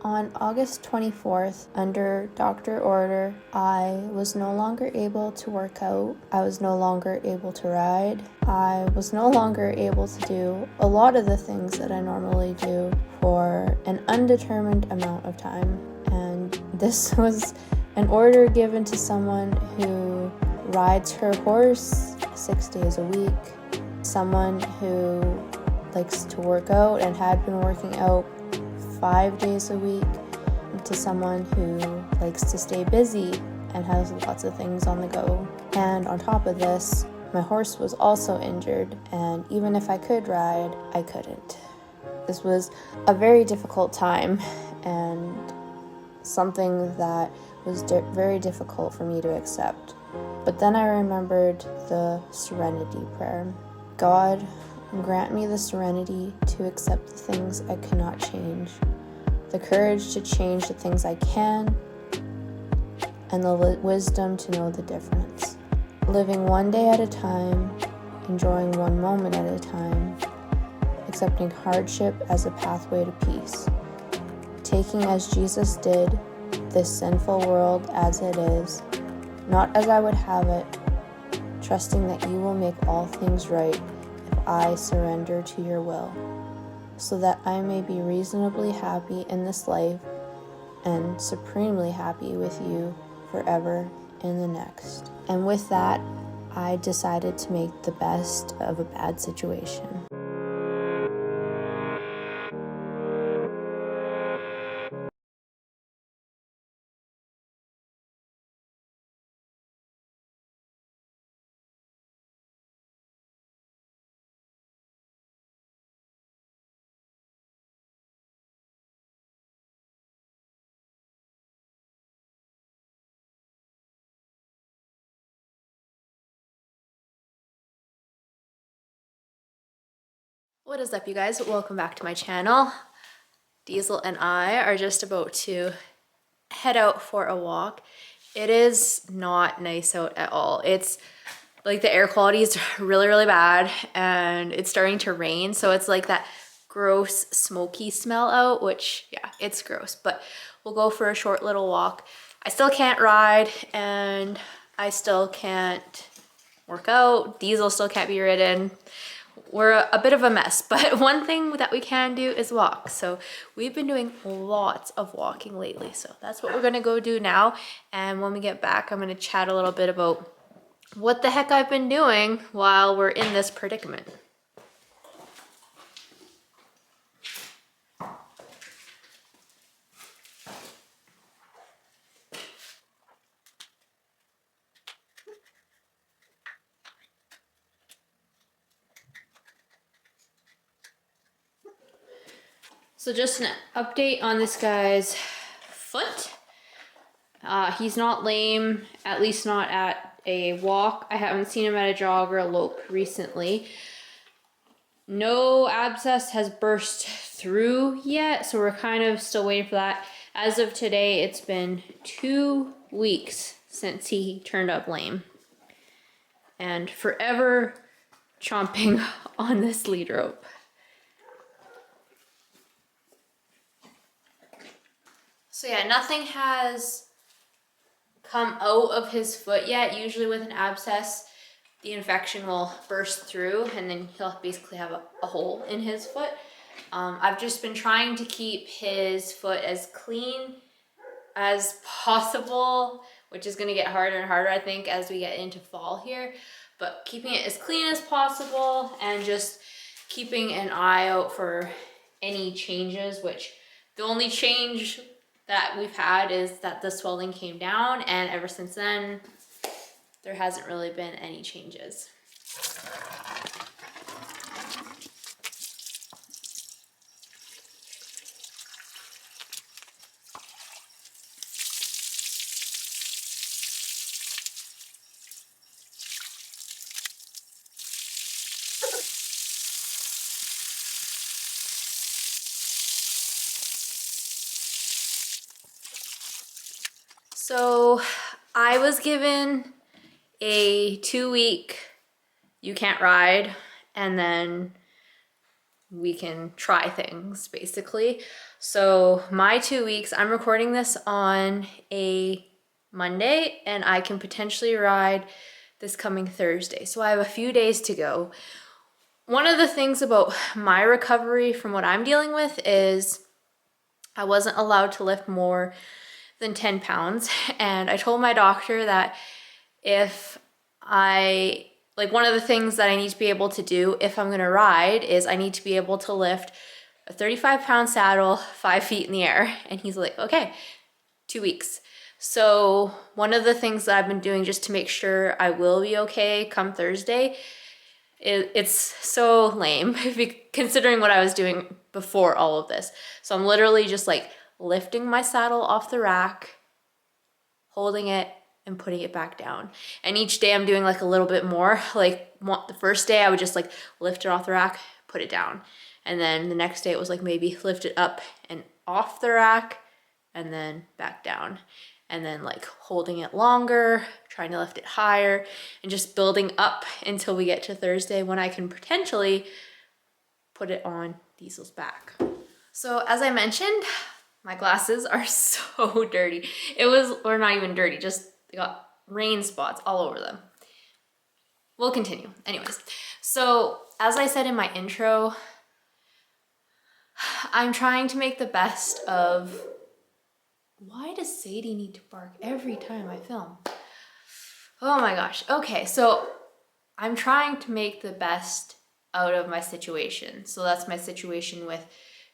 On August 24th, under doctor order, I was no longer able to work out. I was no longer able to ride. I was no longer able to do a lot of the things that I normally do for an undetermined amount of time. And this was an order given to someone who rides her horse 6 days a week, someone who likes to work out and had been working out 5 days a week, to someone who likes to stay busy and has lots of things on the go. And on top of this, my horse was also injured, and even if I could ride, I couldn't. This was a very difficult time and something that was very difficult for me to accept. But then I remembered the serenity prayer. God, grant me the serenity to accept the things I cannot change, the courage to change the things I can, and the wisdom to know the difference. Living one day at a time, enjoying one moment at a time, accepting hardship as a pathway to peace, taking as Jesus did this sinful world as it is, not as I would have it, trusting that you will make all things right if I surrender to your will, so that I may be reasonably happy in this life and supremely happy with you forever in the next. And with that, I decided to make the best of a bad situation. What is up, you guys? Welcome back to my channel. Diesel and I are just about to head out for a walk. It is not nice out at all. It's like the air quality is really bad, and it's starting to rain, so it's like that gross smoky smell out, which yeah, it's gross, but we'll go for a short little walk. I still can't ride and I still can't work out. Diesel still can't be ridden. We're a bit of a mess, but one thing that we can do is walk. So we've been doing lots of walking lately. So that's what we're gonna go do now. And when we get back, I'm gonna chat a little bit about what the heck I've been doing while we're in this predicament. So just an update on this guy's foot. He's not lame, at least not at a walk. I haven't seen him at a jog or a lope recently. No abscess has burst through yet, so we're kind of still waiting for that. As of today, it's been 2 weeks since he turned up lame. And forever chomping on this lead rope. So yeah, nothing has come out of his foot yet. Usually with an abscess, the infection will burst through and then he'll basically have a hole in his foot. I've just been trying to keep his foot as clean as possible, which is gonna get harder and harder, I think, as we get into fall here. But keeping it as clean as possible and just keeping an eye out for any changes, which the only change that we've had is that the swelling came down, and ever since then, there hasn't really been any changes. So I was given a 2-week you can't ride, and then we can try things basically. So my 2 weeks, I'm recording this on a Monday and I can potentially ride this coming Thursday. So I have a few days to go. One of the things about my recovery from what I'm dealing with is I wasn't allowed to lift more than 10 pounds. And I told my doctor that if one of the things that I need to be able to do if I'm gonna ride is I need to be able to lift a 35-pound saddle 5 feet in the air. And he's like, okay, 2 weeks. So one of the things that I've been doing just to make sure I will be okay come Thursday, it's so lame considering what I was doing before all of this. So I'm literally just like lifting my saddle off the rack, holding it, and putting it back down. And each day I'm doing like a little bit more. Like the first day I would just like lift it off the rack, put it down. And then the next day it was like maybe lift it up and off the rack and then back down. And then like holding it longer, trying to lift it higher, and just building up until we get to Thursday when I can potentially put it on Diesel's back. So as I mentioned, my glasses are so dirty. Or not even dirty, just they got rain spots all over them. We'll continue. Anyways, so as I said in my intro, I'm trying to make the best of... Why does Sadie need to bark every time I film? Oh my gosh. Okay, so I'm trying to make the best out of my situation. So that's my situation with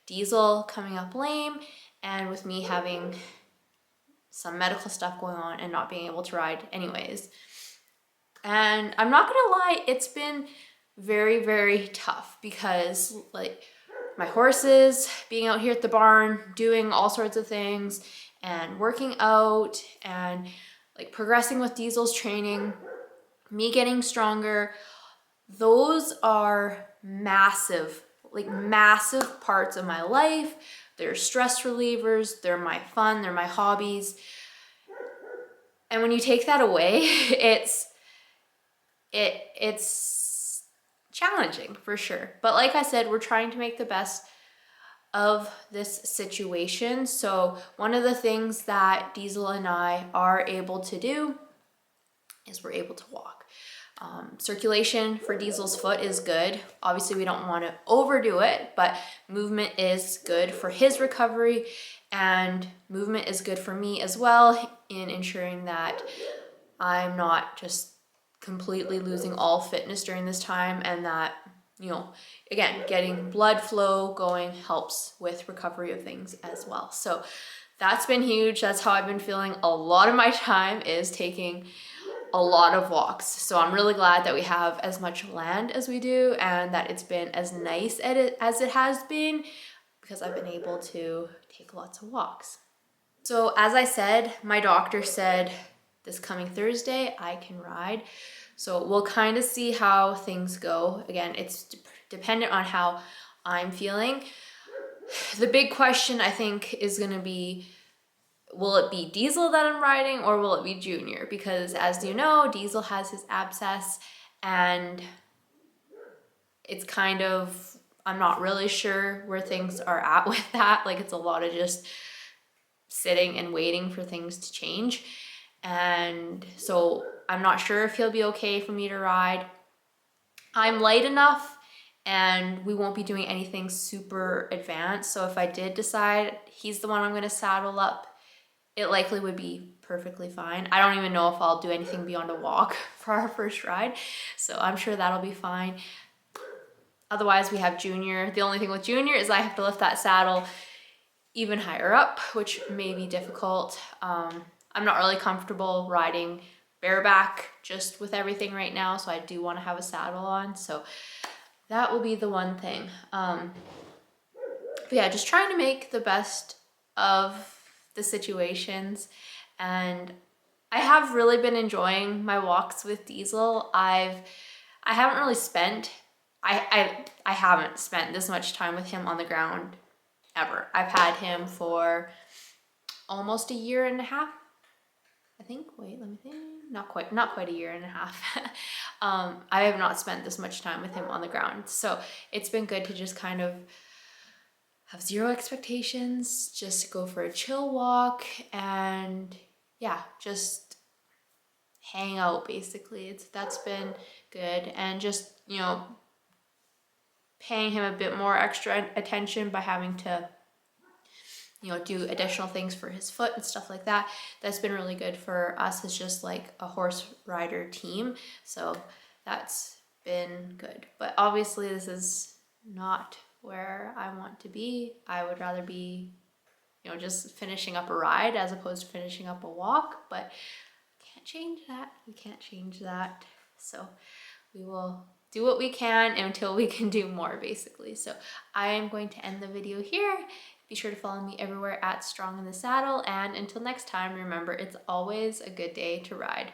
Diesel coming up lame and with me having some medical stuff going on and not being able to ride anyways. And I'm not gonna lie, it's been very, very tough because like my horses being out here at the barn, doing all sorts of things and working out and like progressing with Diesel's training, me getting stronger, those are massive parts of my life. They're stress relievers, they're my fun, they're my hobbies. And when you take that away, it's challenging for sure. But like I said, we're trying to make the best of this situation. So one of the things that Diesel and I are able to do is we're able to walk. Circulation for Diesel's foot is good. Obviously we don't want to overdo it, but movement is good for his recovery and movement is good for me as well in ensuring that I'm not just completely losing all fitness during this time, and that, you know, again, getting blood flow going helps with recovery of things as well. So that's been huge. That's how I've been feeling a lot of my time, is taking a lot of walks. So I'm really glad that we have as much land as we do and that it's been as nice as it has been, because I've been able to take lots of walks. So as I said, my doctor said this coming Thursday I can ride. So we'll kind of see how things go. Again, it's dependent on how I'm feeling. The big question I think is going to be, will it be Diesel that I'm riding or will it be Junior? Because as you know, Diesel has his abscess and it's kind of, I'm not really sure where things are at with that. Like it's a lot of just sitting and waiting for things to change. And so I'm not sure if he'll be okay for me to ride. I'm light enough and we won't be doing anything super advanced. So if I did decide he's the one I'm gonna saddle up, it likely would be perfectly fine. I don't even know if I'll do anything beyond a walk for our first ride. So I'm sure that'll be fine. Otherwise we have Junior. The only thing with Junior is I have to lift that saddle even higher up, which may be difficult. I'm not really comfortable riding bareback just with everything right now, so I do want to have a saddle on. So that will be the one thing. But yeah, just trying to make the best of the situations. And I have really been enjoying my walks with Diesel. I haven't spent this much time with him on the ground ever. I've had him for almost a year and a half. I think, wait, let me think. Not quite a year and a half. I have not spent this much time with him on the ground. So it's been good to just kind of have zero expectations, just go for a chill walk and yeah, just hang out basically. That's been good. And just, you know, paying him a bit more extra attention by having to, you know, do additional things for his foot and stuff like that. That's been really good for us as just like a horse rider team. So that's been good. But obviously this is not where I want to be. I would rather be, you know, just finishing up a ride as opposed to finishing up a walk, but can't change that. We can't change that. So we will do what we can until we can do more, basically. So I am going to end the video here. Be sure to follow me everywhere at Strong in the Saddle. And until next time, remember, it's always a good day to ride.